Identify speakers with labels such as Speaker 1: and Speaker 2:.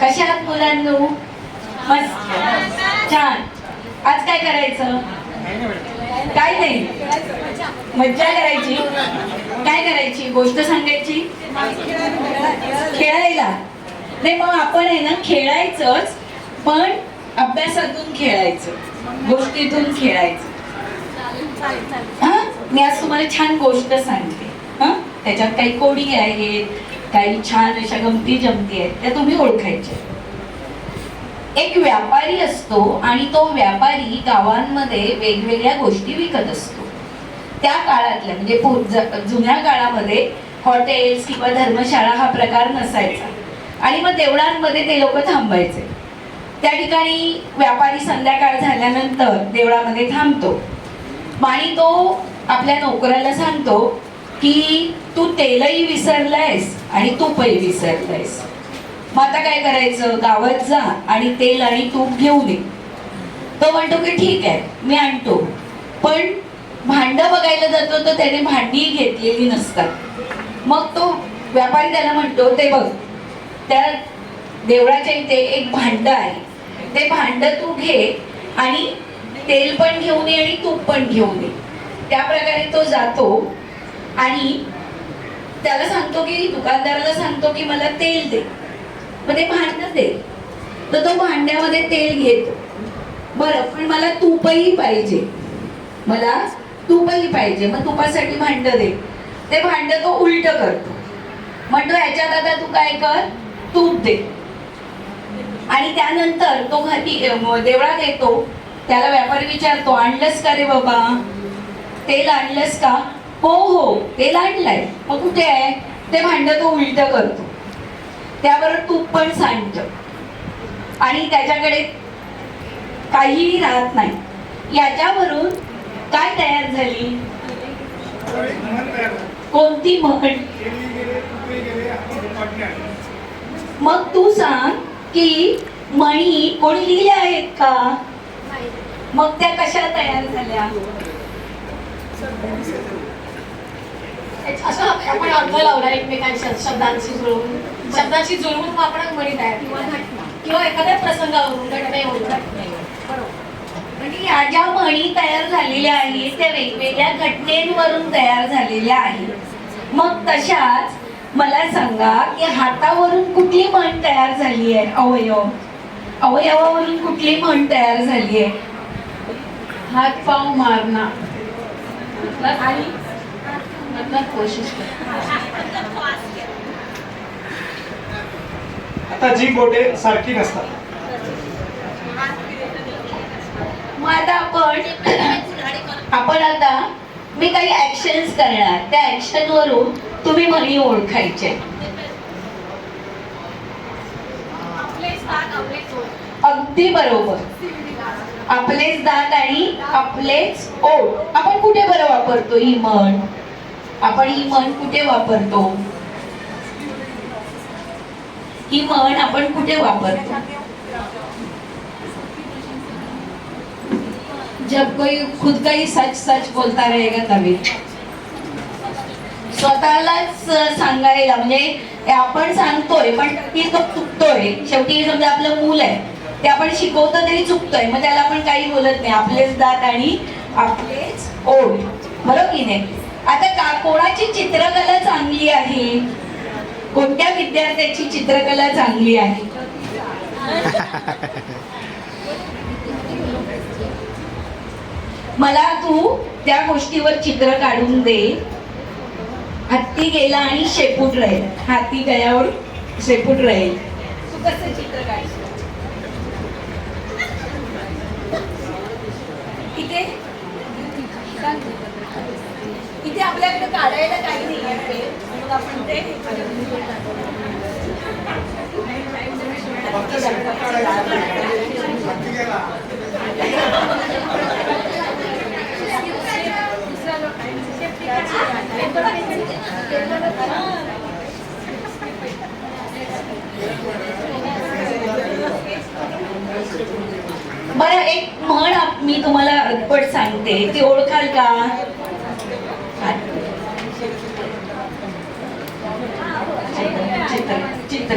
Speaker 1: कशा आहात मुलांनो? मस्त, छान. आज काय करायचं? काय नाही, मज्जा करायची. काय करायची? गोष्ट सांगायची, खेळायला. नाही, मग आपण आहे ना खेळायचंच, पण अभ्यासातून खेळायचं, गोष्टीतून खेळायचं. हा, मी आज तुम्हाला छान गोष्ट सांगते. हा, त्याच्यात काही कोडी आहेत, काही छान अशा गमती जमती आहेत, त्या तुम्ही ओळखायच्या. एक व्यापारी असतो आणि तो व्यापारी गावांमध्ये वेगवेगळ्या गोष्टी विकत असतो. त्या काळातल्या म्हणजे जुन्या काळामध्ये हॉटेल्स किंवा धर्मशाळा हा प्रकार नसायचा आणि मग देवळांमध्ये ते लोक थांबायचे. त्या ठिकाणी व्यापारी संध्याकाळ झाल्यानंतर देवळामध्ये थांबतो आणि तो आपल्या नोकराला सांगतो की तू तेलही विसरलायस आणि तूपही विसरलायस. मग आता काय करायचं? गावात जा आणि तेल आणि तूप घेऊन ये. तो म्हणतो की ठीक आहे, मी आणतो. पण भांड बघायला जातो तर त्याने भांडी घेतलेली नसतात. मग तो व्यापारी त्याला म्हणतो, ते बघ, त्या देवळाच्या इथे एक भांड आहे, ते भांड तू घे आणि तेल पण घेऊन ये आणि तूप पण घेऊन ये. त्या प्रकारे तो जातो आणि त्याला सांगतो की, दुकानदाराला सांगतो की मला तेल दे. मग ते भांड दे. तर तो भांड्यामध्ये तेल घेतो. बरं, पण मला तूपही पाहिजे, मला तूपही पाहिजे. मग तुपासाठी भांड दे. ते भांड तो उलट करतो. म्हणतो ह्याच्यात आता तू काय कर, तूप दे. आणि त्यानंतर तो देवळात येतो. त्याला व्यापारी विचारतो, आणलंस का रे बाबा, तेल आणलंस का? हो हो, तेल आणलंय. मग कुठे आहे? ते भांड तो उलट करतो. त्याबरोबर तूप पण सांडतं आणि त्याच्याकडे काहीही राहत नाही. याच्यावरून काय तयार झाली? कोणती म्हण? मग तू सांग की म्हणी कोणी लिहिल्या आहेत का? मग त्या कशा तयार झाल्या?
Speaker 2: असं आपण अर्थ लावला एकमेकांच्या शब्दांशी जुळवून आपण म्हणी तयार किंवा एखाद्या प्रसंगावरून घटनेवरून.
Speaker 1: म्हणजे या ज्या म्हणी तयार झालेल्या आहेत त्या वेगवेगळ्या घटनेवरून तयार झालेल्या आहेत. मग तशाच मला सांगा की हातावरून कुठली म्हण तयार झाली आहे? अवयवावरून कुठली म्हण तयार झाली आहे?
Speaker 2: हात पाव मारना आणि कोशिश कर.
Speaker 3: आता जी बोटे सारखी नसतात.
Speaker 1: मग आता आपण आता मी काही ऍक्शन्स करणार, त्या ऍक्शन वरून तुम्ही म्हणी ओळखायचे. अगदी बरोबर. आपलेच दात आणि आपलेच ओठ. आपण कुठे बरं वापरतो ही म्हण? आपण ही म्हण कुठे वापरतो? ही म्हण आपण कुठे वापरतो? जब कोई खुद का ही सच सच बोलता रहेगा तभी. स्वतःलाच सांगायला म्हणजे आपण सांगतोय पण ती तो चुकतोय. शेवटी समजा आपलं मूल आहे, ते आपण शिकवतो तरी चुकतोय, मग त्याला आपण काही बोलत नाही. आपलेच दात आणि आपलेच ओठ, बरोबर की नाही? आता कोणाची चित्रकला चांगली आहे? कोणत्या विद्यार्थ्याची चित्रकला चांगली आहे? मला तू त्या गोष्टीवर चित्र काढून दे. हत्ती गेला आणि शेपूट राहील. हाती गयावर शेपूट राहील. तू कसं चित्र काढशील? इथे इथे आपल्याकडे काढायला काही नाही आहे, मग आपण ते बरं, एक म्हण मी तुम्हाला अटपट सांगते, ती ओळखाल का? चित्र चित्र